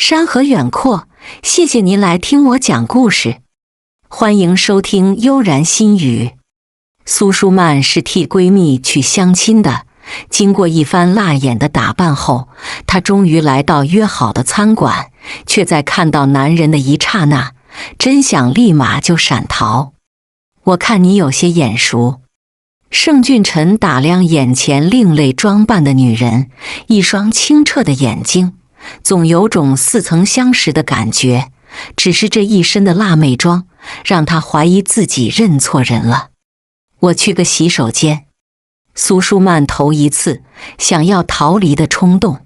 山河远阔，谢谢您来听我讲故事。欢迎收听悠然心语。苏舒曼是替闺蜜去相亲的，经过一番辣眼的打扮后，她终于来到约好的餐馆，却在看到男人的一刹那，真想立马就闪逃。我看你有些眼熟。盛俊臣打量眼前另类装扮的女人，一双清澈的眼睛，总有种似曾相识的感觉，只是这一身的辣妹装，让他怀疑自己认错人了。我去个洗手间。苏舒曼头一次想要逃离的冲动，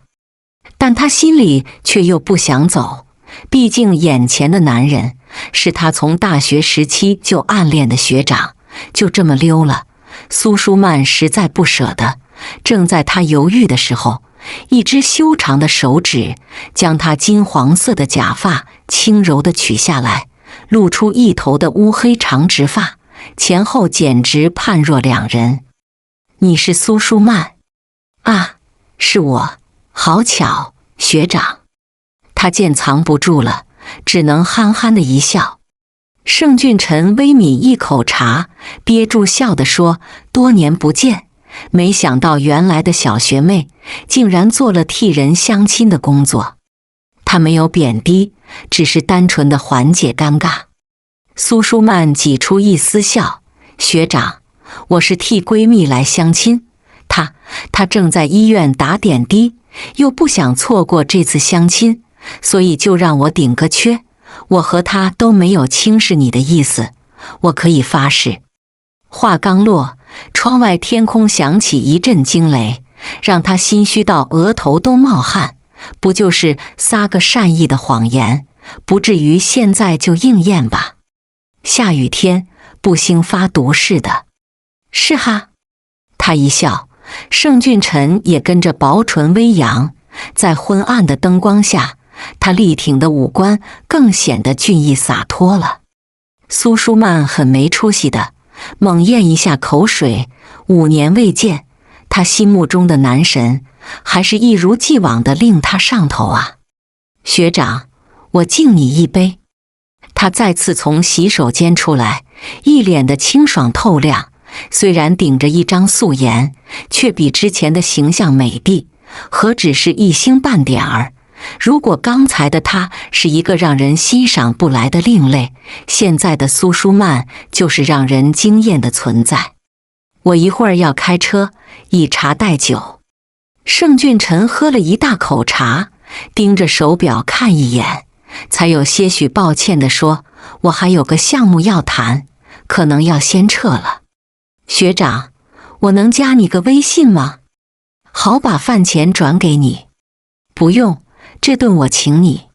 但他心里却又不想走，毕竟眼前的男人是他从大学时期就暗恋的学长，就这么溜了。苏舒曼实在不舍得，正在他犹豫的时候，一只修长的手指将他金黄色的假发轻柔地取下来，露出一头的乌黑长直发，前后简直判若两人。你是苏舒曼？啊，是我，好巧，学长。他见藏不住了，只能憨憨的一笑。盛俊臣微抿一口茶，憋住笑地说：多年不见，没想到原来的小学妹竟然做了替人相亲的工作。他没有贬低，只是单纯的缓解尴尬。苏舒曼挤出一丝笑：学长，我是替闺蜜来相亲，她正在医院打点滴，又不想错过这次相亲，所以就让我顶个缺。我和她都没有轻视你的意思，我可以发誓。话刚落，窗外天空响起一阵惊雷，让他心虚到额头都冒汗。不就是撒个善意的谎言，不至于现在就应验吧？下雨天不兴发毒似的。是哈。他一笑，盛俊臣也跟着薄唇微扬，在昏暗的灯光下，他力挺的五官更显得俊逸洒脱了。苏舒曼很没出息的猛咽一下口水，5年未见，他心目中的男神还是一如既往的令他上头啊。学长，我敬你一杯。他再次从洗手间出来，一脸的清爽透亮，虽然顶着一张素颜，却比之前的形象美帝，何止是一星半点儿。如果刚才的他是一个让人欣赏不来的另类，现在的苏舒曼就是让人惊艳的存在。我一会儿要开车，以茶代酒。盛俊臣喝了一大口茶，盯着手表看一眼，才有些许抱歉地说：我还有个项目要谈，可能要先撤了。学长，我能加你个微信吗？好把饭钱转给你。不用，这顿我请你。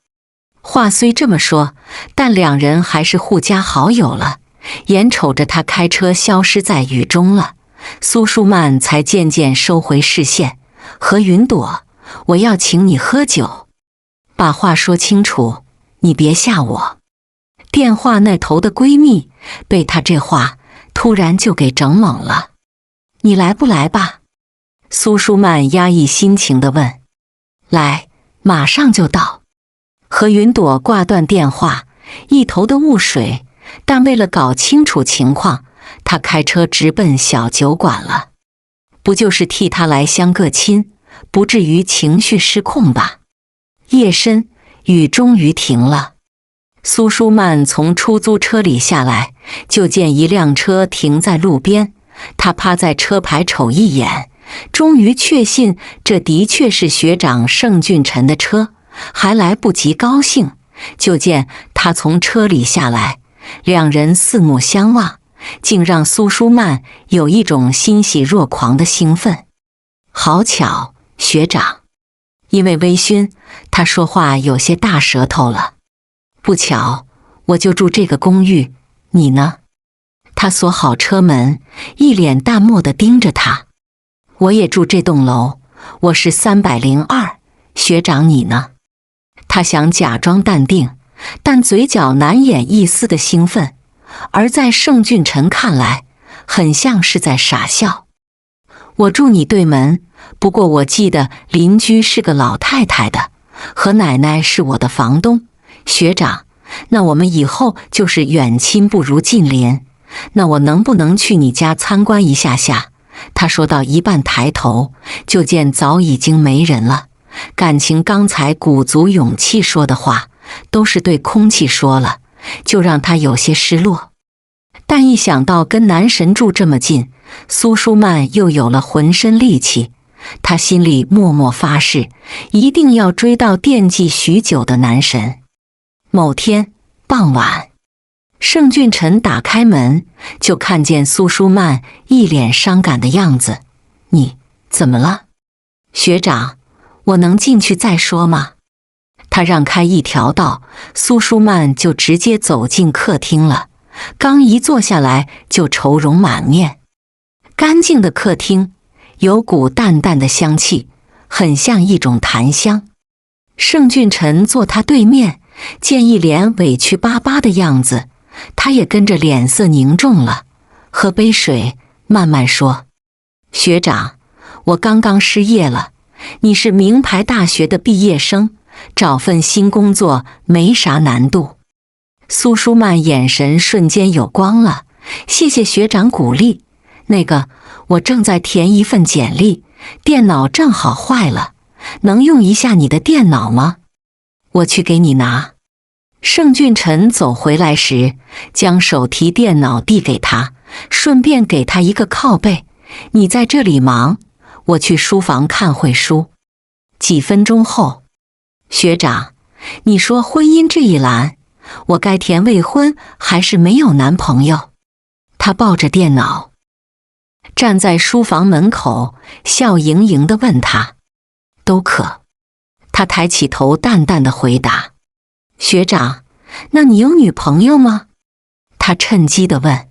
话虽这么说，但两人还是互加好友了。眼瞅着他开车消失在雨中了，苏舒曼才渐渐收回视线。何云朵，我要请你喝酒。把话说清楚，你别吓我。电话那头的闺蜜被他这话突然就给整懵了。你来不来吧？苏舒曼压抑心情地问。来，马上就到。何云朵挂断电话，一头的雾水，但为了搞清楚情况，他开车直奔小酒馆了。不就是替他来相个亲，不至于情绪失控吧？夜深，雨终于停了。苏舒曼从出租车里下来，就见一辆车停在路边，他趴在车牌瞅一眼，终于确信这的确是学长盛俊臣的车，还来不及高兴，就见他从车里下来，两人四目相望，竟让苏舒曼有一种欣喜若狂的兴奋。好巧，学长。因为微醺，他说话有些大舌头了。不巧，我就住这个公寓，你呢？他锁好车门，一脸淡漠地盯着他。我也住这栋楼，我是302，学长你呢？他想假装淡定，但嘴角难掩一丝的兴奋，而在盛俊臣看来，很像是在傻笑。我住你对门，不过我记得邻居是个老太太的，和奶奶是我的房东。学长，那我们以后就是远亲不如近邻，那我能不能去你家参观一下下？他说到一半抬头，就见早已经没人了。感情刚才鼓足勇气说的话，都是对空气说了，就让他有些失落。但一想到跟男神住这么近，苏舒曼又有了浑身力气。他心里默默发誓，一定要追到惦记许久的男神。某天傍晚，盛俊臣打开门，就看见苏舒曼一脸伤感的样子。你怎么了？学长，我能进去再说吗？他让开一条道，苏舒曼就直接走进客厅了。刚一坐下来就愁容满面。干净的客厅有股淡淡的香气，很像一种檀香。盛俊臣坐他对面，见一脸委屈巴巴的样子，他也跟着脸色凝重了。喝杯水，慢慢说。学长，我刚刚失业了，你是名牌大学的毕业生，找份新工作没啥难度。苏舒曼眼神瞬间有光了，谢谢学长鼓励。那个，我正在填一份简历，电脑正好坏了，能用一下你的电脑吗？我去给你拿。盛俊臣走回来时，将手提电脑递给他，顺便给他一个靠背。你在这里忙，我去书房看会书。几分钟后，学长，你说婚姻这一栏，我该填未婚还是没有男朋友？他抱着电脑，站在书房门口，笑盈盈地问他。都可。他抬起头，淡淡地回答。学长，那你有女朋友吗？他趁机地问。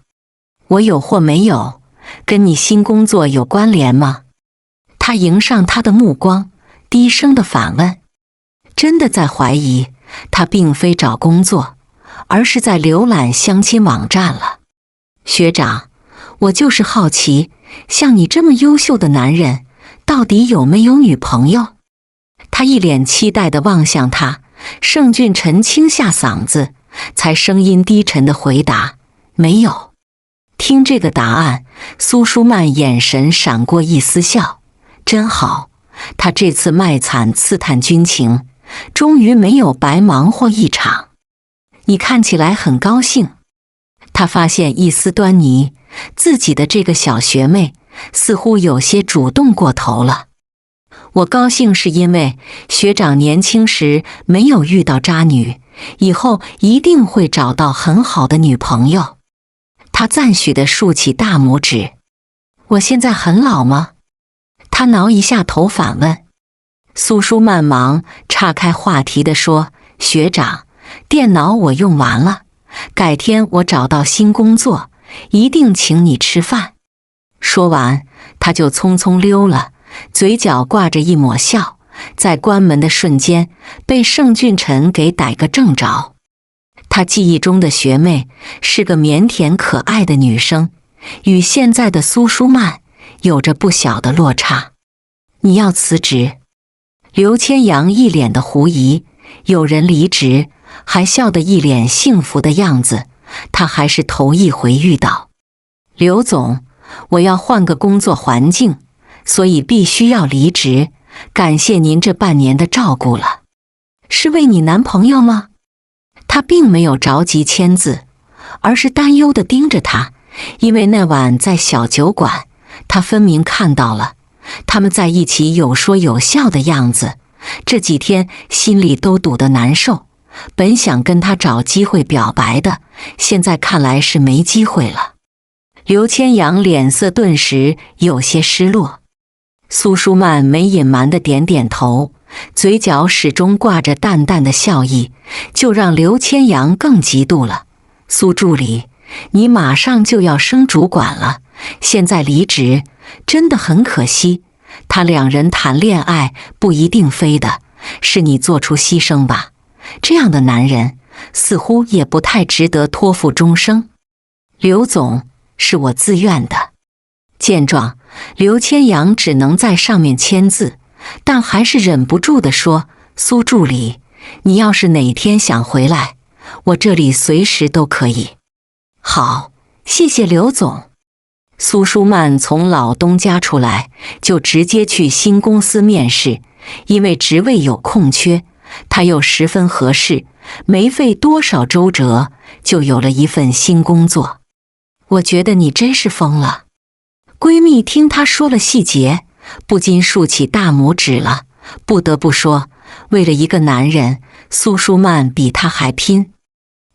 我有或没有，跟你新工作有关联吗？他迎上他的目光，低声地反问。真的在怀疑他并非找工作，而是在浏览相亲网站了。学长，我就是好奇，像你这么优秀的男人，到底有没有女朋友？他一脸期待地望向他。盛俊臣轻下嗓子，才声音低沉地回答：没有。听这个答案，苏舒曼眼神闪过一丝笑。真好，他这次卖惨刺探军情，终于没有白忙活一场。你看起来很高兴。他发现一丝端倪，自己的这个小学妹似乎有些主动过头了。我高兴是因为学长年轻时没有遇到渣女，以后一定会找到很好的女朋友。他赞许地竖起大拇指。我现在很老吗？他挠一下头反问。苏舒曼忙岔开话题地说，学长，电脑我用完了，改天我找到新工作，一定请你吃饭。说完，他就匆匆溜了，嘴角挂着一抹笑，在关门的瞬间被盛俊臣给逮个正着。他记忆中的学妹是个腼腆可爱的女生，与现在的苏舒曼有着不小的落差。你要辞职？刘千阳一脸的狐疑，有人离职，还笑得一脸幸福的样子，他还是头一回遇到。刘总，我要换个工作环境，所以必须要离职，感谢您这半年的照顾了。是为你男朋友吗？他并没有着急签字，而是担忧地盯着他，因为那晚在小酒馆，他分明看到了他们在一起有说有笑的样子。这几天心里都堵得难受，本想跟他找机会表白的，现在看来是没机会了。刘千阳脸色顿时有些失落。苏舒曼没隐瞒地点点头，嘴角始终挂着淡淡的笑意，就让刘千阳更嫉妒了。苏助理，你马上就要升主管了，现在离职真的很可惜。他两人谈恋爱不一定非的是你做出牺牲吧？这样的男人似乎也不太值得托付终生。刘总，是我自愿的。见状，刘千阳只能在上面签字，但还是忍不住地说：苏助理，你要是哪天想回来，我这里随时都可以。好，谢谢刘总。苏舒曼从老东家出来，就直接去新公司面试，因为职位有空缺，他又十分合适，没费多少周折，就有了一份新工作。我觉得你真是疯了。闺蜜听她说了细节，不禁竖起大拇指了。不得不说，为了一个男人，苏舒曼比他还拼。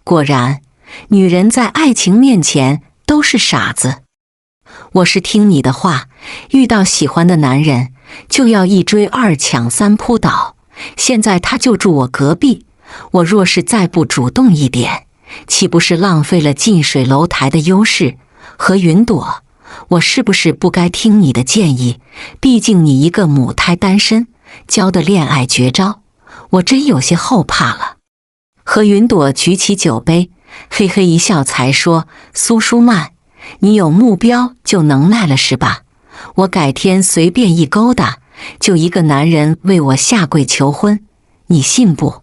果然，女人在爱情面前都是傻子。我是听你的话，遇到喜欢的男人就要一追二抢三扑倒。现在他就住我隔壁，我若是再不主动一点，岂不是浪费了近水楼台的优势？和云朵，我是不是不该听你的建议？毕竟你一个母胎单身，教的恋爱绝招，我真有些后怕了。何云朵举起酒杯，嘿嘿一笑，才说：苏舒曼，你有目标就能耐了是吧？我改天随便一勾搭，就一个男人为我下跪求婚，你信不？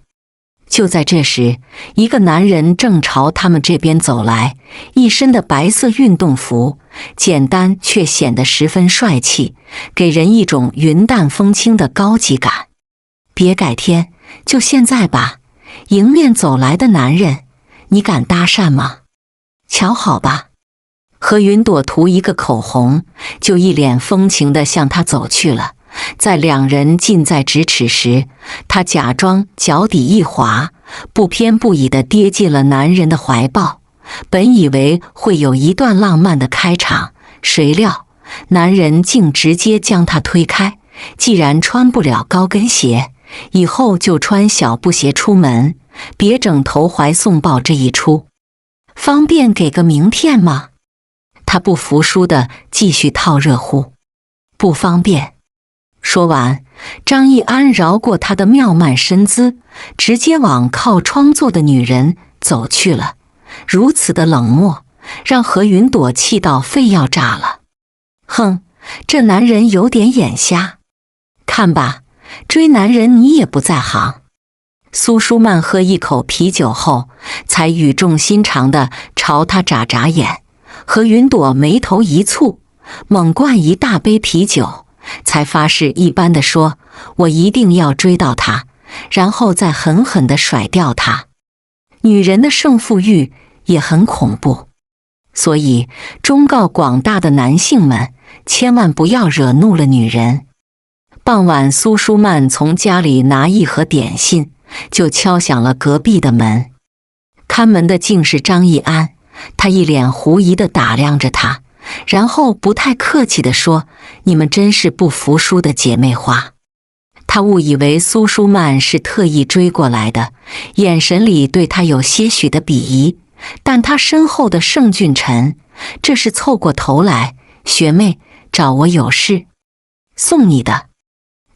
就在这时，一个男人正朝他们这边走来，一身的白色运动服，简单却显得十分帅气，给人一种云淡风轻的高级感。别改天，就现在吧。迎面走来的男人，你敢搭讪吗？瞧好吧。何云朵涂一个口红，就一脸风情地向他走去了。在两人近在咫尺时，他假装脚底一滑，不偏不倚地跌进了男人的怀抱。本以为会有一段浪漫的开场，谁料男人竟直接将他推开。既然穿不了高跟鞋，以后就穿小布鞋出门，别整投怀送抱这一出。方便给个名片吗？他不服输地继续套热乎。不方便。说完，张义安饶过他的妙曼身姿，直接往靠窗坐的女人走去了。如此的冷漠，让何云朵气到肺要炸了。哼，这男人有点眼瞎。看吧，追男人你也不在行。苏舒曼喝一口啤酒后，才语重心长地朝他眨眨眼。何云朵眉头一蹙，猛灌一大杯啤酒，才发誓一般地说：我一定要追到他，然后再狠狠地甩掉他。女人的胜负欲也很恐怖，所以忠告广大的男性们，千万不要惹怒了女人。傍晚，苏舒曼从家里拿一盒点心，就敲响了隔壁的门。看门的竟是张义安，他一脸狐疑地打量着他，然后不太客气地说：你们真是不服输的姐妹花。他误以为苏舒曼是特意追过来的，眼神里对他有些许的鄙夷，但他身后的盛俊臣这是凑过头来：学妹，找我有事？送你的。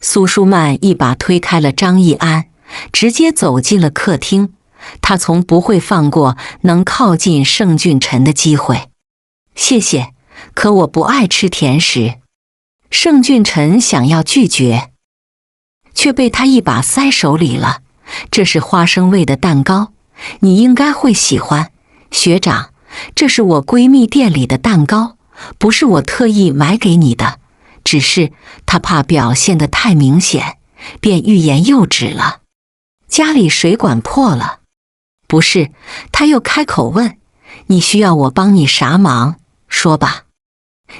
苏舒曼一把推开了张义安，直接走进了客厅。他从不会放过能靠近盛俊臣的机会。谢谢，可我不爱吃甜食。盛俊臣想要拒绝，却被他一把塞手里了。这是花生味的蛋糕，你应该会喜欢。学长，这是我闺蜜店里的蛋糕，不是我特意买给你的，只是他怕表现得太明显，便欲言又止了。家里水管破了？不是，他又开口问：你需要我帮你啥忙？说吧。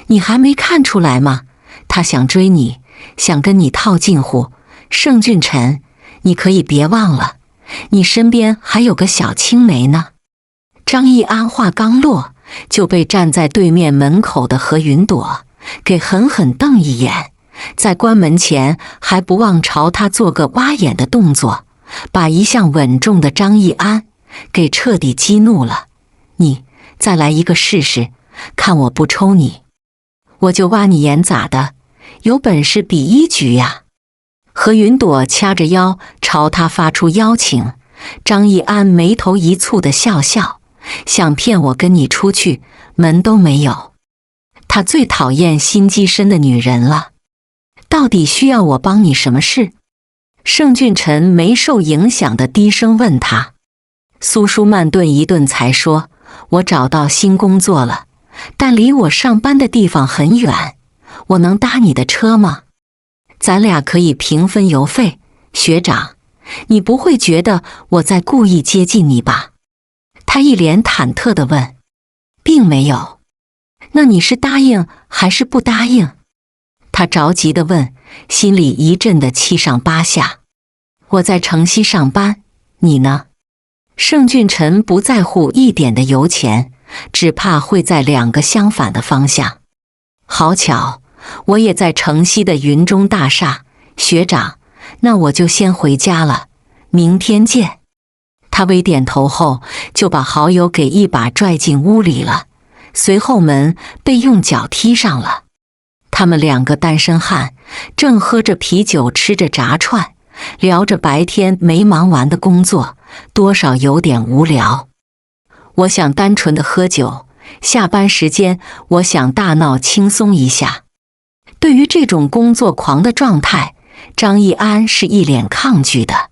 你还没看出来吗？他想追你，想跟你套近乎。盛俊臣，你可以别忘了，你身边还有个小青梅呢。张义安话刚落，就被站在对面门口的何云朵给狠狠瞪一眼，在关门前还不忘朝他做个挖眼的动作，把一向稳重的张义安给彻底激怒了。你再来一个试试，看我不抽你，我就挖你眼咋的？有本事比一局呀！何云朵掐着腰朝他发出邀请。张义安眉头一蹙的笑笑，想骗我跟你出去，门都没有。他最讨厌心机深的女人了。到底需要我帮你什么事？盛俊臣没受影响的低声问他。苏舒曼顿一顿才说，我找到新工作了，但离我上班的地方很远，我能搭你的车吗？咱俩可以平分邮费。学长，你不会觉得我在故意接近你吧？他一脸忐忑地问。并没有。那你是答应还是不答应？他着急地问，心里一阵的七上八下。我在城西上班，你呢？盛俊臣不在乎一点的油钱，只怕会在两个相反的方向。好巧，我也在城西的云中大厦。学长，那我就先回家了，明天见。他微点头后，就把好友给一把拽进屋里了，随后门被用脚踢上了。他们两个单身汉正喝着啤酒，吃着炸串，聊着白天没忙完的工作，多少有点无聊。我想单纯的喝酒，下班时间我想大闹轻松一下。对于这种工作狂的状态，张义安是一脸抗拒的。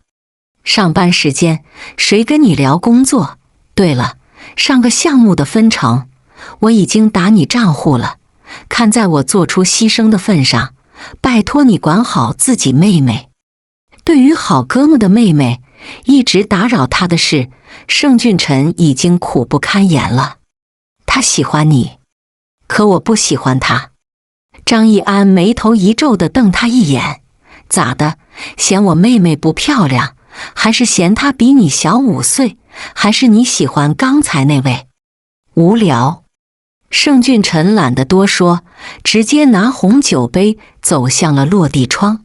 上班时间谁跟你聊工作？对了，上个项目的分成我已经打你账户了，看在我做出牺牲的份上，拜托你管好自己妹妹。对于好哥们的妹妹一直打扰他的事，盛俊臣已经苦不堪言了。他喜欢你，可我不喜欢他。张义安眉头一皱地瞪他一眼，咋的？嫌我妹妹不漂亮，还是嫌她比你小5岁，还是你喜欢刚才那位？无聊。盛俊臣懒得多说，直接拿红酒杯走向了落地窗，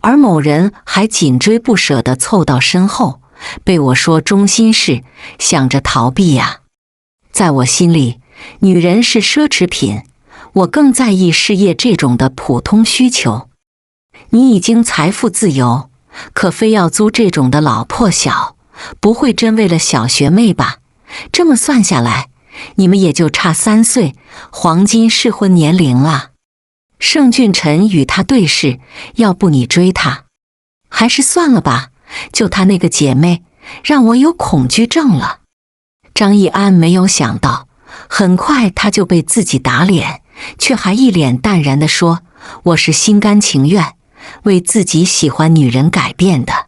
而某人还紧追不舍地凑到身后，被我说中心事，想着逃避呀。在我心里，女人是奢侈品，我更在意事业这种的普通需求。你已经财富自由，可非要租这种的老破小，不会真为了小学妹吧？这么算下来，你们也就差3岁，黄金适婚年龄啊。盛俊臣与他对视，要不你追他？还是算了吧，就他那个姐妹，让我有恐惧症了。张义安没有想到，很快他就被自己打脸，却还一脸淡然地说，我是心甘情愿为自己喜欢女人改变的。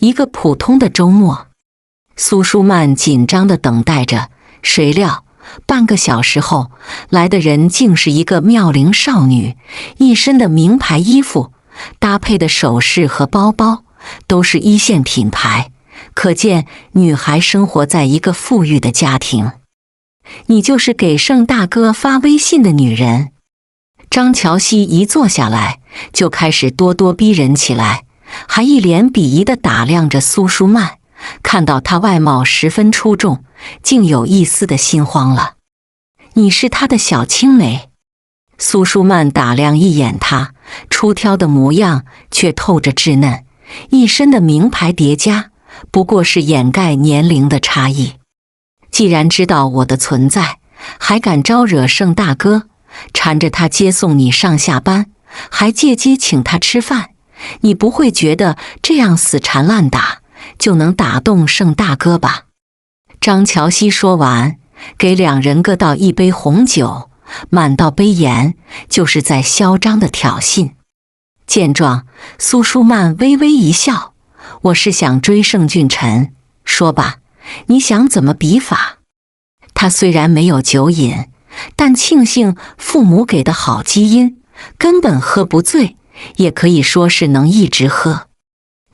一个普通的周末，苏舒曼紧张地等待着，谁料半个小时后来的人竟是一个妙龄少女，一身的名牌衣服，搭配的首饰和包包都是1线品牌，可见女孩生活在一个富裕的家庭。你就是给盛大哥发微信的女人。张乔熙一坐下来就开始咄咄逼人起来，还一脸鄙夷地打量着苏舒曼，看到她外貌十分出众，竟有一丝的心慌了。你是她的小青梅？苏舒曼打量一眼她，出挑的模样却透着稚嫩，一身的名牌叠加，不过是掩盖年龄的差异。既然知道我的存在，还敢招惹盛大哥，缠着他接送你上下班，还借机请他吃饭，你不会觉得这样死缠烂打就能打动盛大哥吧？张乔熙说完，给两人各倒一杯红酒，满到杯沿，就是在嚣张的挑衅。见状，苏舒曼微微一笑，我是想追盛俊臣，说吧，你想怎么比法？他虽然没有酒瘾，但庆幸父母给的好基因，根本喝不醉，也可以说是能一直喝。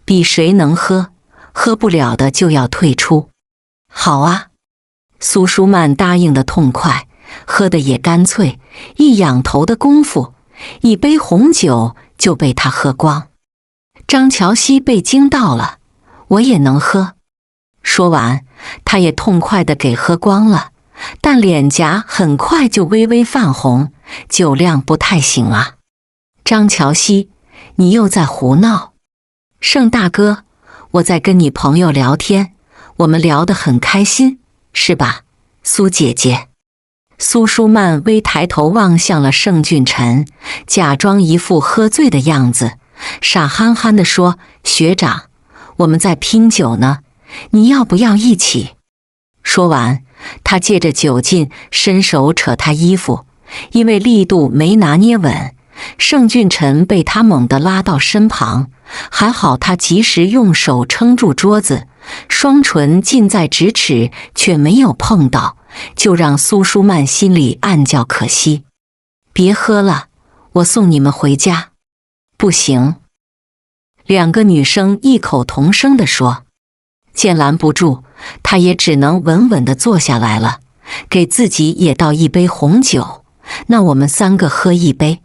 比谁能喝，喝不了的就要退出。好啊，苏舒曼答应的痛快，喝的也干脆，一仰头的功夫，一杯红酒就被他喝光。张乔熙被惊到了，我也能喝。说完，他也痛快地给喝光了，但脸颊很快就微微泛红，酒量不太行啊。张乔熙，你又在胡闹。盛大哥，我在跟你朋友聊天，我们聊得很开心，是吧，苏姐姐？苏舒曼微抬头望向了盛俊臣，假装一副喝醉的样子，傻憨憨地说：“学长，我们在拼酒呢，你要不要一起？”说完，他借着酒劲伸手扯他衣服，因为力度没拿捏稳，盛俊臣被他猛地拉到身旁，还好他及时用手撑住桌子，双唇近在咫尺，却没有碰到，就让苏舒曼心里暗叫可惜。别喝了，我送你们回家。不行。两个女生异口同声地说。见拦不住，他也只能稳稳地坐下来了，给自己也倒一杯红酒。那我们3个喝一杯。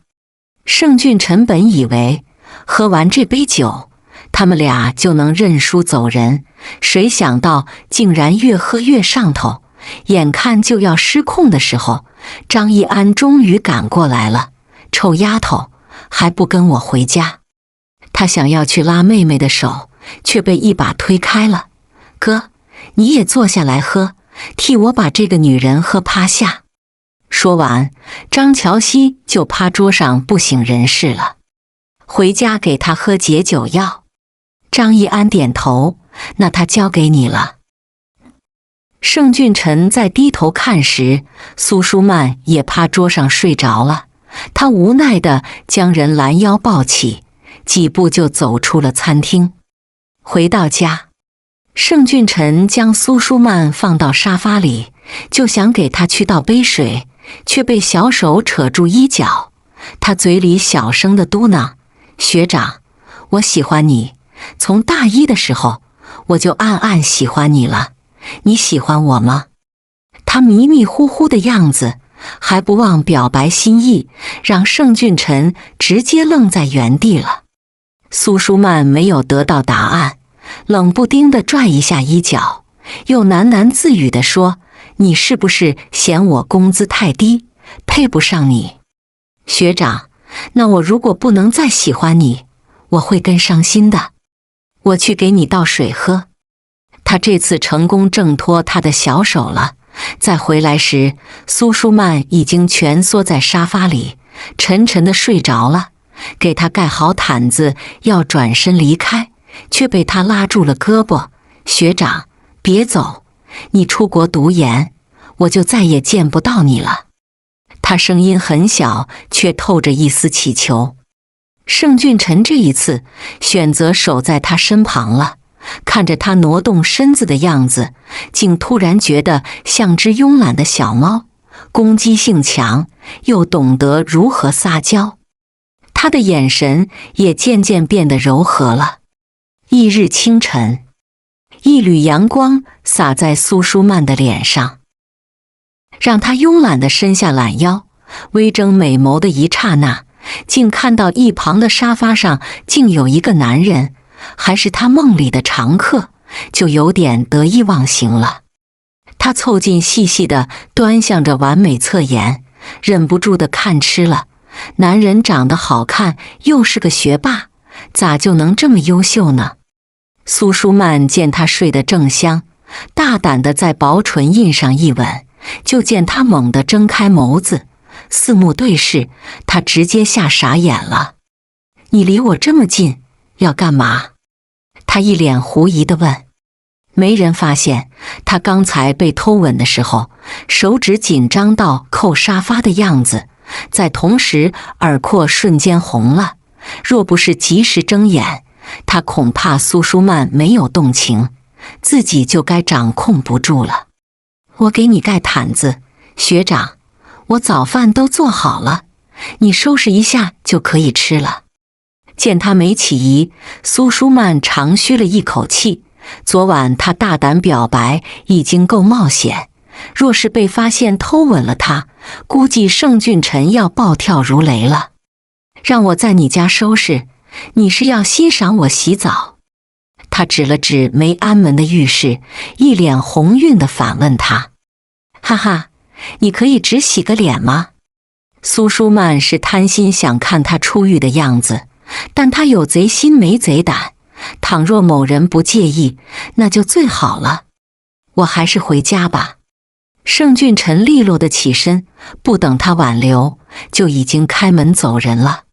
盛俊臣本以为喝完这杯酒，他们俩就能认输走人，谁想到竟然越喝越上头，眼看就要失控的时候，张一安终于赶过来了。臭丫头，还不跟我回家？他想要去拉妹妹的手，却被一把推开了。哥，你也坐下来喝，替我把这个女人喝趴下。说完，张乔熙就趴桌上不省人事了。回家给他喝解酒药。张一安点头，那他交给你了。盛俊臣在低头看时，苏舒曼也趴桌上睡着了。他无奈地将人拦腰抱起，几步就走出了餐厅。回到家，盛俊臣将苏舒曼放到沙发里，就想给他去倒杯水，却被小手扯住衣角。他嘴里小声地嘟囔：“学长，我喜欢你，从大一的时候我就暗暗喜欢你了，你喜欢我吗？”他迷迷糊糊的样子，还不忘表白心意，让盛俊臣直接愣在原地了。苏舒曼没有得到答案，冷不丁地拽一下衣角，又喃喃自语地说：“你是不是嫌我工资太低，配不上你？学长，那我如果不能再喜欢你，我会更伤心的。我去给你倒水喝。”他这次成功挣脱他的小手了。再回来时，苏舒曼已经蜷缩在沙发里，沉沉地睡着了。给他盖好毯子，要转身离开，却被他拉住了胳膊：“学长，别走，你出国读研，我就再也见不到你了。”他声音很小，却透着一丝乞求。盛俊臣这一次选择守在他身旁了，看着他挪动身子的样子，竟突然觉得像只慵懒的小猫，攻击性强，又懂得如何撒娇。他的眼神也渐渐变得柔和了。翌日清晨，一缕阳光洒在苏舒曼的脸上，让他慵懒地伸下懒腰，微睁美眸的一刹那，竟看到一旁的沙发上竟有一个男人，还是他梦里的常客，就有点得意忘形了。他凑近细细地端详着完美侧颜，忍不住地看痴了。男人长得好看，又是个学霸，咋就能这么优秀呢？苏舒曼见他睡得正香，大胆地在薄唇印上一吻，就见他猛地睁开眸子，四目对视，他直接吓傻眼了。“你离我这么近，要干嘛？”他一脸狐疑地问。没人发现他刚才被偷吻的时候，手指紧张到扣沙发的样子，在同时耳廓瞬间红了。若不是及时睁眼，他恐怕苏舒曼没有动情，自己就该掌控不住了。“我给你盖毯子，学长，我早饭都做好了，你收拾一下就可以吃了。”见他没起疑，苏舒曼长吁了一口气。昨晚他大胆表白已经够冒险，若是被发现偷吻了他，估计盛俊臣要暴跳如雷了。“让我在你家收拾，你是要欣赏我洗澡？”他指了指没安门的浴室，一脸红晕地反问他：“哈哈，你可以只洗个脸吗？”苏舒曼是贪心想看他出浴的样子，但他有贼心没贼胆，倘若某人不介意，那就最好了。我还是回家吧。盛俊臣利落地起身，不等他挽留，就已经开门走人了。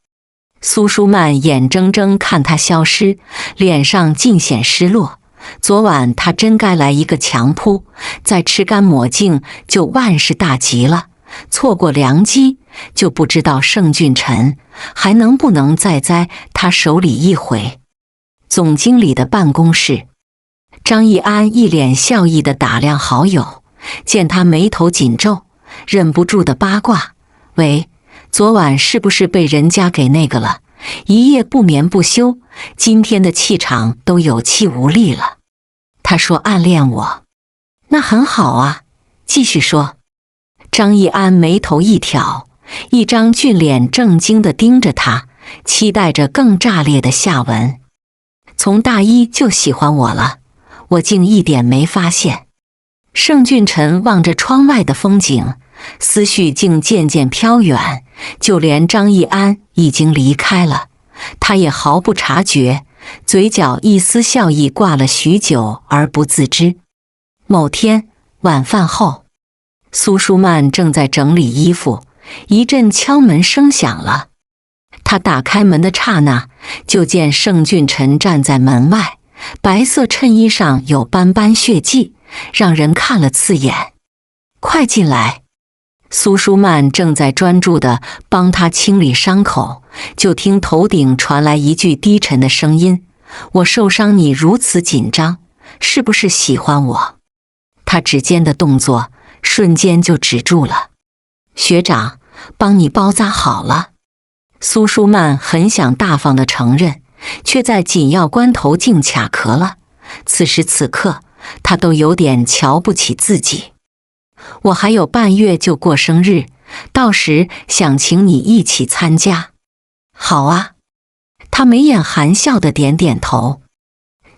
苏舒曼眼睁睁看他消失，脸上尽显失落。昨晚他真该来一个强扑，再吃干抹净就万事大吉了。错过良机，就不知道盛俊臣还能不能再栽他手里一回。总经理的办公室，张义安一脸笑意地打量好友，见他眉头紧皱，忍不住的八卦：喂，昨晚是不是被人家给那个了？一夜不眠不休，今天的气场都有气无力了。他说暗恋我，那很好啊，继续说。张义安眉头一挑，一张俊脸正经地盯着他，期待着更炸裂的下文。从大一就喜欢我了，我竟一点没发现。盛俊臣望着窗外的风景，思绪竟渐渐飘远，就连张义安已经离开了，他也毫不察觉，嘴角一丝笑意挂了许久而不自知。某天晚饭后，苏舒曼正在整理衣服，一阵敲门声响了。他打开门的刹那，就见盛俊臣站在门外，白色衬衣上有斑斑血迹，让人看了刺眼。快进来！苏舒曼正在专注地帮他清理伤口，就听头顶传来一句低沉的声音：我受伤你如此紧张，是不是喜欢我？他指尖的动作瞬间就止住了。学长，帮你包扎好了。苏舒曼很想大方地承认，却在紧要关头竟卡壳了。此时此刻，他都有点瞧不起自己。我还有半月就过生日，到时想请你一起参加。好啊。他眉眼含笑地点点头。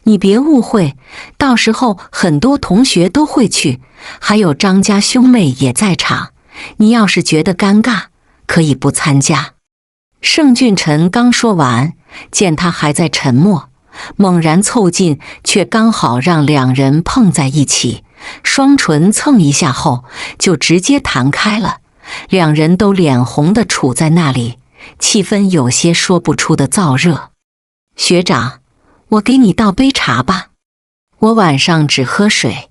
你别误会，到时候很多同学都会去，还有张家兄妹也在场。你要是觉得尴尬，可以不参加。盛俊臣刚说完，见他还在沉默，猛然凑近，却刚好让两人碰在一起，双唇蹭一下后就直接弹开了，两人都脸红地杵在那里，气氛有些说不出的燥热。学长，我给你倒杯茶吧，我晚上只喝水。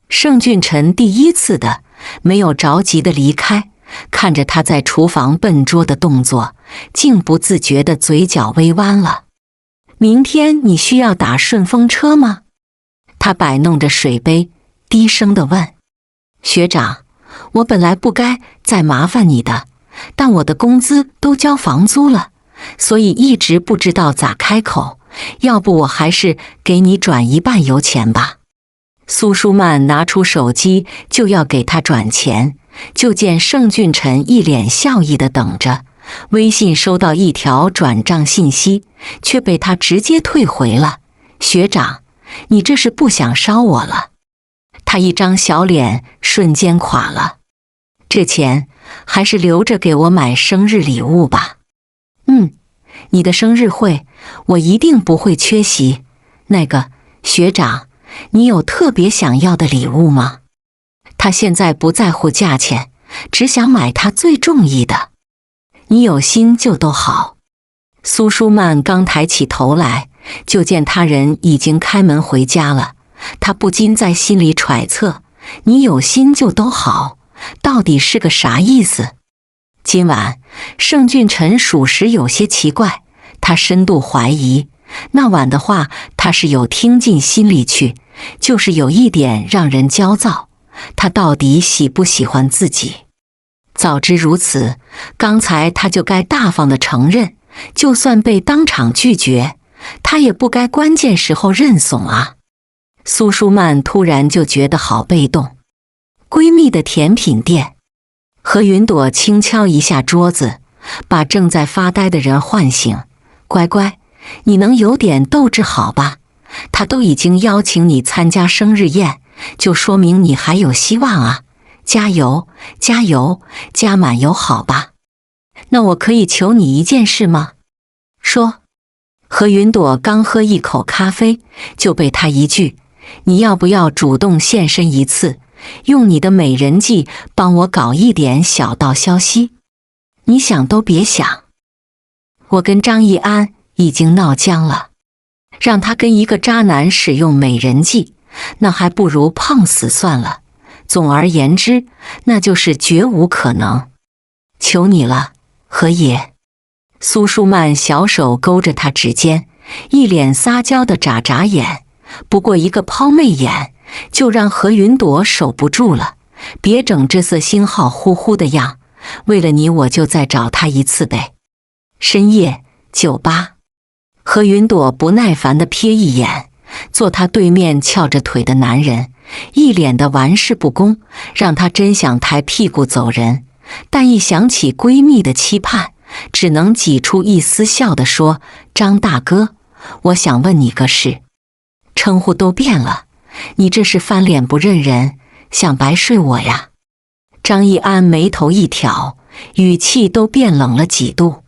盛俊臣第一次的没有着急的离开，看着他在厨房笨拙的动作，竟不自觉的嘴角微弯了。明天你需要打顺风车吗？他摆弄着水杯，低声地问。学长，我本来不该再麻烦你的，但我的工资都交房租了，所以一直不知道咋开口，要不我还是给你转一半油钱吧。苏舒曼拿出手机就要给他转钱，就见盛俊臣一脸笑意地等着，微信收到一条转账信息，却被他直接退回了。学长，你这是不想烧我了？他一张小脸瞬间垮了。这钱还是留着给我买生日礼物吧。你的生日会我一定不会缺席。那个，学长，你有特别想要的礼物吗？他现在不在乎价钱，只想买他最中意的。你有心就都好。苏舒曼刚抬起头来，就见他人已经开门回家了。他不禁在心里揣测，你有心就都好，到底是个啥意思？今晚盛俊臣属实有些奇怪，他深度怀疑那晚的话他是有听进心里去，就是有一点让人焦躁，他到底喜不喜欢自己？早知如此，刚才他就该大方地承认，就算被当场拒绝，他也不该关键时候认怂啊。苏舒曼突然就觉得好被动。闺蜜的甜品店，何云朵轻敲一下桌子，把正在发呆的人唤醒。乖乖，你能有点斗志好吧？他都已经邀请你参加生日宴，就说明你还有希望啊！加油，加油，加满油好吧？那我可以求你一件事吗？说。何云朵刚喝一口咖啡，就被他一句：你要不要主动现身一次，用你的美人计帮我搞一点小道消息？你想都别想。我跟张义安已经闹僵了，让他跟一个渣男使用美人计，那还不如碰死算了。总而言之，那就是绝无可能。求你了，何爷。苏舒曼小手勾着他指尖，一脸撒娇的眨眨眼，不过一个抛媚眼，就让何云朵守不住了。别整这色心好呼呼的样，为了你我就再找他一次呗。深夜酒吧，何云朵不耐烦地瞥一眼坐他对面翘着腿的男人，一脸的玩世不恭，让他真想抬屁股走人，但一想起闺蜜的期盼，只能挤出一丝笑地说：张大哥，我想问你个事。称呼都变了，你这是翻脸不认人，想白睡我呀？张义安眉头一挑，语气都变冷了几度。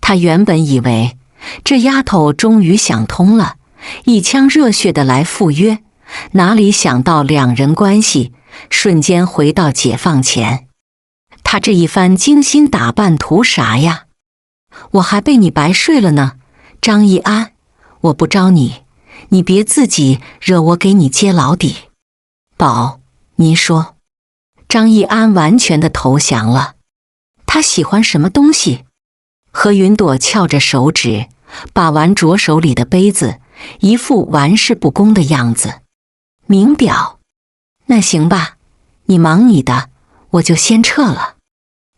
他原本以为这丫头终于想通了，一腔热血的来赴约，哪里想到两人关系瞬间回到解放前。他这一番精心打扮图啥呀？我还被你白睡了呢。张义安，我不招你，你别自己惹我给你揭老底。宝，您说。张义安完全的投降了。他喜欢什么东西？何云朵翘着手指把玩着手里的杯子，一副玩世不恭的样子。名表。那行吧，你忙你的，我就先撤了。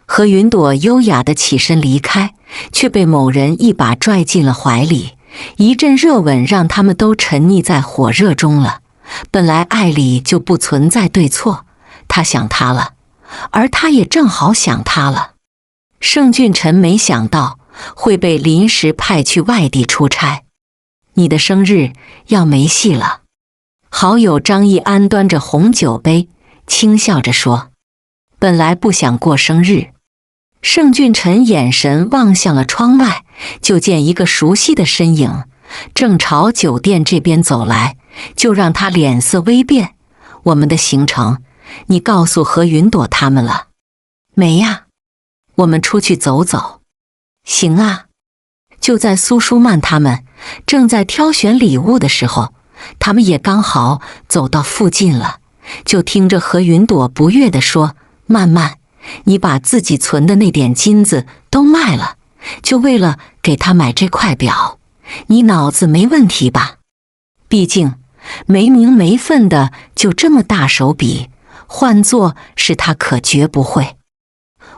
何云朵优雅地起身离开，却被某人一把拽进了怀里，一阵热吻让他们都沉溺在火热中了。本来爱里就不存在对错，他想他了，而他也正好想他了。盛俊臣没想到会被临时派去外地出差。你的生日要没戏了。好友张义安端着红酒杯，轻笑着说：本来不想过生日。盛俊臣眼神望向了窗外，就见一个熟悉的身影正朝酒店这边走来，就让他脸色微变。我们的行程，你告诉何云朵他们了没呀？我们出去走走。行啊。就在苏舒曼他们正在挑选礼物的时候，他们也刚好走到附近了，就听着何云朵不悦地说：曼曼，你把自己存的那点金子都卖了，就为了给他买这块表，你脑子没问题吧？毕竟没名没分的就这么大手笔，换作是他可绝不会。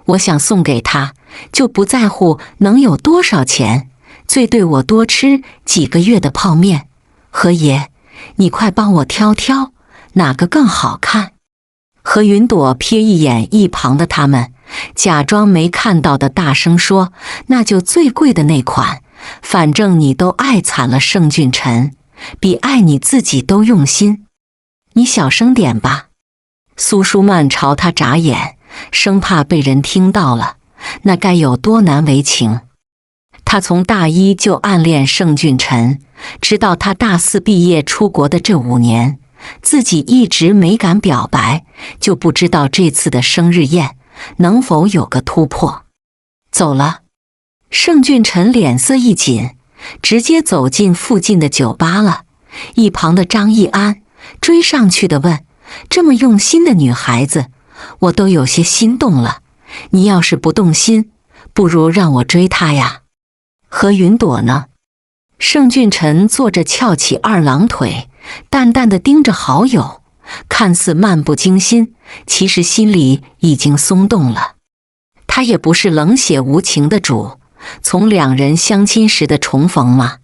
我想送给他，就不在乎能有多少钱，最对我多吃几个月的泡面。何爷，你快帮我挑挑，哪个更好看？何云朵瞥一眼一旁的他们，假装没看到的大声说：那就最贵的那款，反正你都爱惨了盛俊臣，比爱你自己都用心。你小声点吧。苏舒曼朝他眨眼，生怕被人听到了，那该有多难为情。他从大一就暗恋盛俊臣，直到他大四毕业出国的这5年，自己一直没敢表白，就不知道这次的生日宴能否有个突破。走了。盛俊臣脸色一紧，直接走进附近的酒吧了。一旁的张义安追上去的问：这么用心的女孩子，我都有些心动了，你要是不动心，不如让我追她呀。何云朵呢？盛俊臣坐着翘起二郎腿，淡淡的盯着好友，看似漫不经心，其实心里已经松动了。他也不是冷血无情的主，从两人相亲时的重逢嘛，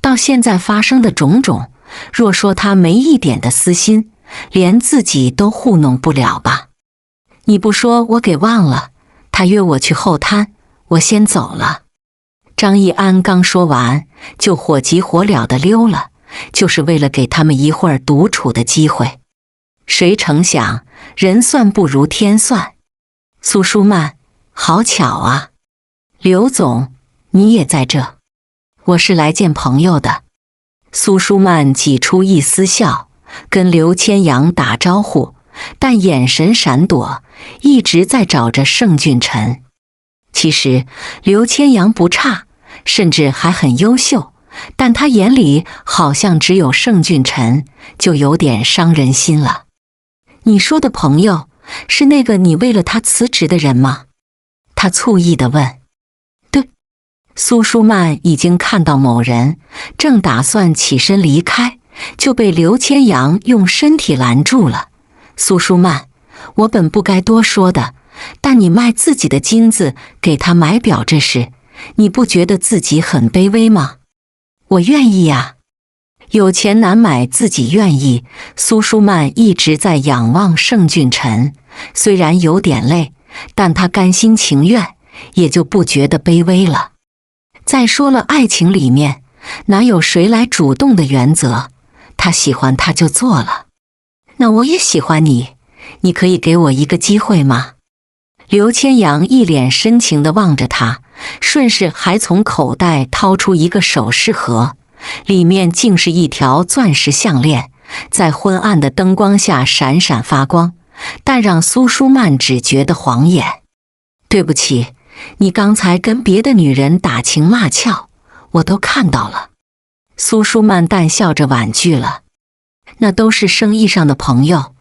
到现在发生的种种，若说他没一点的私心，连自己都糊弄不了吧？你不说我给忘了，他约我去后滩，我先走了。张义安刚说完，就火急火燎地溜了，就是为了给他们一会儿独处的机会。谁成想，人算不如天算。苏舒曼，好巧啊。刘总，你也在这？我是来见朋友的。苏舒曼挤出一丝笑，跟刘千阳打招呼，但眼神闪躲，一直在找着盛俊臣。其实刘千阳不差，甚至还很优秀，但他眼里好像只有盛俊晨，就有点伤人心了。你说的朋友，是那个你为了他辞职的人吗？他醋意地问。对。苏舒曼已经看到某人，正打算起身离开，就被刘千阳用身体拦住了。苏舒曼，我本不该多说的，但你卖自己的金子给他买表这事，你不觉得自己很卑微吗？我愿意呀。有钱难买自己愿意。苏舒曼一直在仰望盛俊晨，虽然有点累，但他甘心情愿，也就不觉得卑微了。再说了，爱情里面哪有谁来主动的原则？他喜欢他就做了。那我也喜欢你，你可以给我一个机会吗？刘千阳一脸深情地望着他，顺势还从口袋掏出一个首饰盒，里面竟是一条钻石项链，在昏暗的灯光下闪闪发光，但让苏舒曼只觉得晃眼。对不起，你刚才跟别的女人打情骂俏，我都看到了。苏舒曼淡笑着婉拒了。那都是生意上的朋友，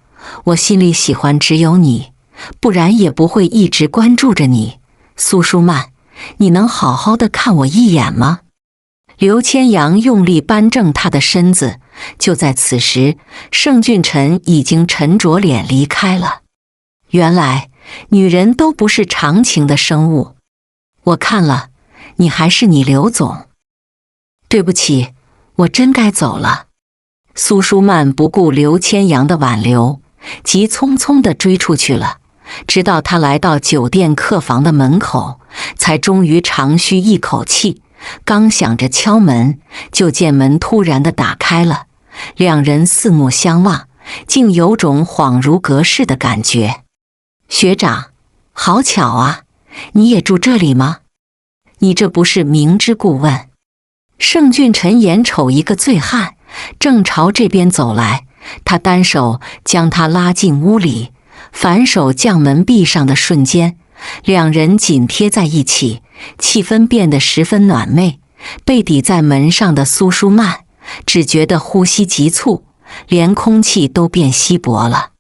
我心里喜欢只有你，不然也不会一直关注着你。苏舒曼，你能好好的看我一眼吗？刘千阳用力扳正他的身子。就在此时，盛俊晨已经沉着脸离开了。原来女人都不是长情的生物。我看了，你还是你刘总。对不起，我真该走了。苏舒曼不顾刘千阳的挽留，急匆匆地追出去了。直到他来到酒店客房的门口，才终于长吁一口气。刚想着敲门，就见门突然地打开了，两人四目相望，竟有种恍如隔世的感觉。学长，好巧啊，你也住这里吗？你这不是明知故问？盛俊晨眼瞅一个醉汉正朝这边走来，他单手将他拉进屋里，反手将门闭上的瞬间，两人紧贴在一起，气氛变得十分暖昧。被抵在门上的苏舒曼只觉得呼吸急促，连空气都变稀薄了。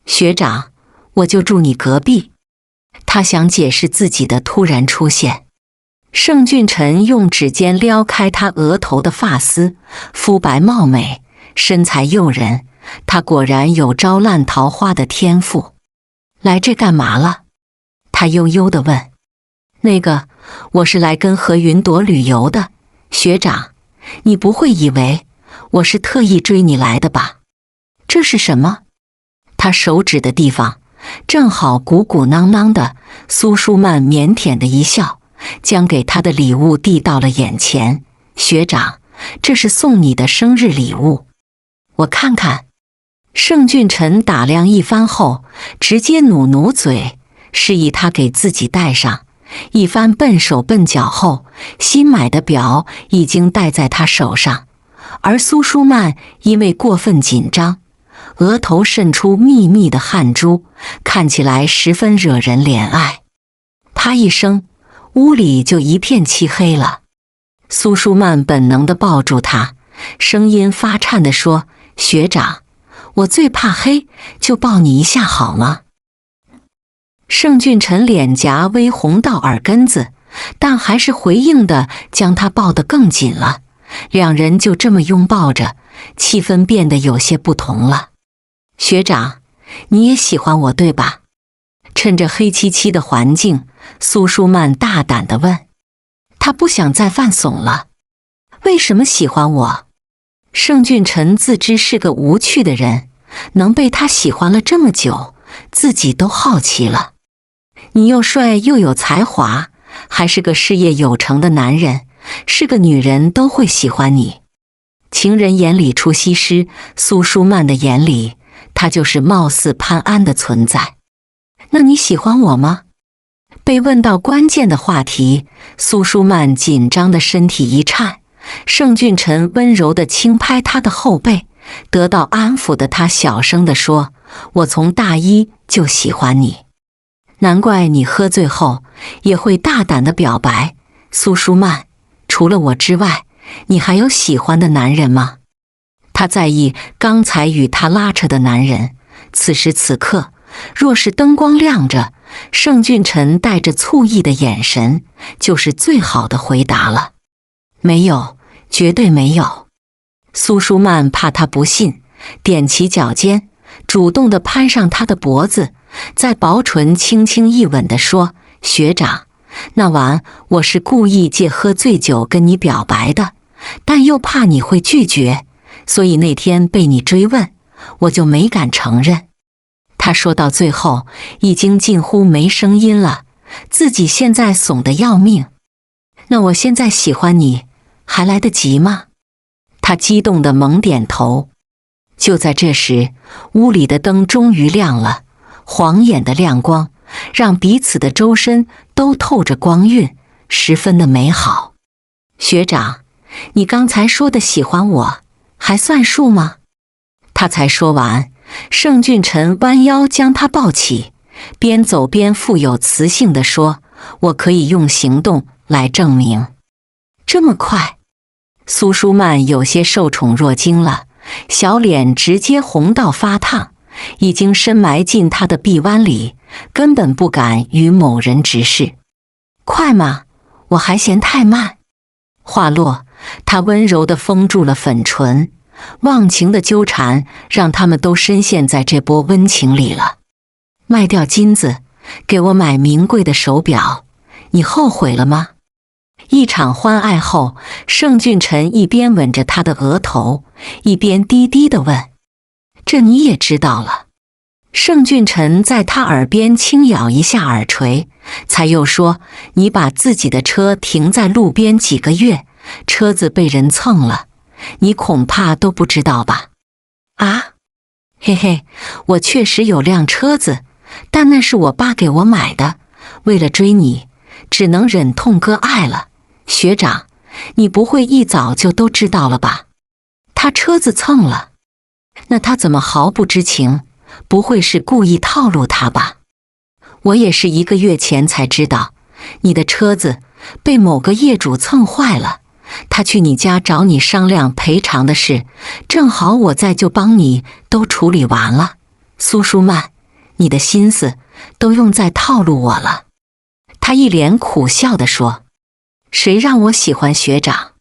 学长，我就住你隔壁。他想解释自己的突然出现。盛俊晨用指尖撩开他额头的发丝，肤白貌美，身材诱人，他果然有招烂桃花的天赋。来这干嘛了？他悠悠地问。那个，我是来跟何云朵旅游的。学长，你不会以为我是特意追你来的吧？这是什么？他手指的地方正好鼓鼓囊囊的。苏舒曼腼腆的一笑，将给他的礼物递到了眼前。学长，这是送你的生日礼物。我看看。盛俊晨打量一番后，直接努努嘴，示意他给自己戴上。一番笨手笨脚后，新买的表已经戴在他手上，而苏舒曼因为过分紧张，额头渗出密密的汗珠，看起来十分惹人怜爱。啪一声，屋里就一片漆黑了。苏舒曼本能地抱住他，声音发颤地说：学长，我最怕黑，就抱你一下好吗？盛俊晨脸颊微红到耳根子，但还是回应地将他抱得更紧了。两人就这么拥抱着，气氛变得有些不同了。学长，你也喜欢我对吧？趁着黑漆漆的环境，苏舒曼大胆地问。他不想再犯怂了。为什么喜欢我？盛俊晨自知是个无趣的人，能被他喜欢了这么久，自己都好奇了。你又帅又有才华，还是个事业有成的男人，是个女人都会喜欢你。情人眼里出西施，苏舒曼的眼里，他就是貌似潘安的存在。那你喜欢我吗？被问到关键的话题，苏舒曼紧张的身体一颤。盛俊晨温柔地轻拍他的后背，得到安抚的他小声地说：我从大一就喜欢你。难怪你喝醉后也会大胆地表白。苏舒曼，除了我之外，你还有喜欢的男人吗？他在意刚才与他拉扯的男人，此时此刻，若是灯光亮着，盛俊臣带着醋意的眼神，就是最好的回答了。没有，绝对没有。苏舒曼怕他不信，踮起脚尖，主动地攀上他的脖子，在薄唇轻轻一吻地说：学长，那晚我是故意借喝醉酒跟你表白的，但又怕你会拒绝，所以那天被你追问，我就没敢承认。他说到最后已经近乎没声音了，自己现在怂得要命。那我现在喜欢你，还来得及吗？他激动地猛点头。就在这时，屋里的灯终于亮了，晃眼的亮光让彼此的周身都透着光晕，十分的美好。学长，你刚才说的喜欢我，还算数吗？他才说完，盛俊臣弯腰将他抱起，边走边富有磁性地说：我可以用行动来证明。这么快？苏舒曼有些受宠若惊了，小脸直接红到发烫，已经深埋进他的臂弯里，根本不敢与某人直视。快吗？我还嫌太慢。话落，他温柔地封住了粉唇，忘情的纠缠让他们都深陷在这波温情里了。卖掉金子，给我买名贵的手表，你后悔了吗？一场欢爱后，盛俊臣一边吻着他的额头，一边低低地问：这你也知道了？盛俊臣在他耳边轻咬一下耳垂，才又说：你把自己的车停在路边几个月，车子被人蹭了，你恐怕都不知道吧？啊？嘿嘿，我确实有辆车子，但那是我爸给我买的，为了追你，只能忍痛割爱了。学长，你不会一早就都知道了吧？他车子蹭了，那他怎么毫不知情？不会是故意套路他吧？我也是1个月前才知道，你的车子被某个业主蹭坏了，他去你家找你商量赔偿的事，正好我在就帮你都处理完了。苏舒曼，你的心思都用在套路我了。他一脸苦笑地说：谁让我喜欢学长？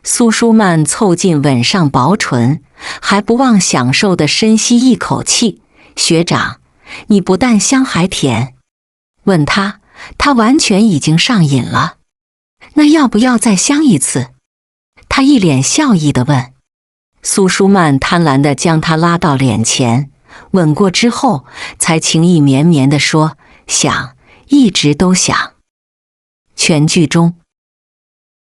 苏舒曼凑近吻上薄唇，还不忘享受地深吸一口气。学长，你不但香还甜。问他，他完全已经上瘾了。那要不要再香一次？他一脸笑意地问。苏舒曼贪婪地将他拉到脸前，吻过之后，才情意绵绵地说：想，一直都想。全剧中，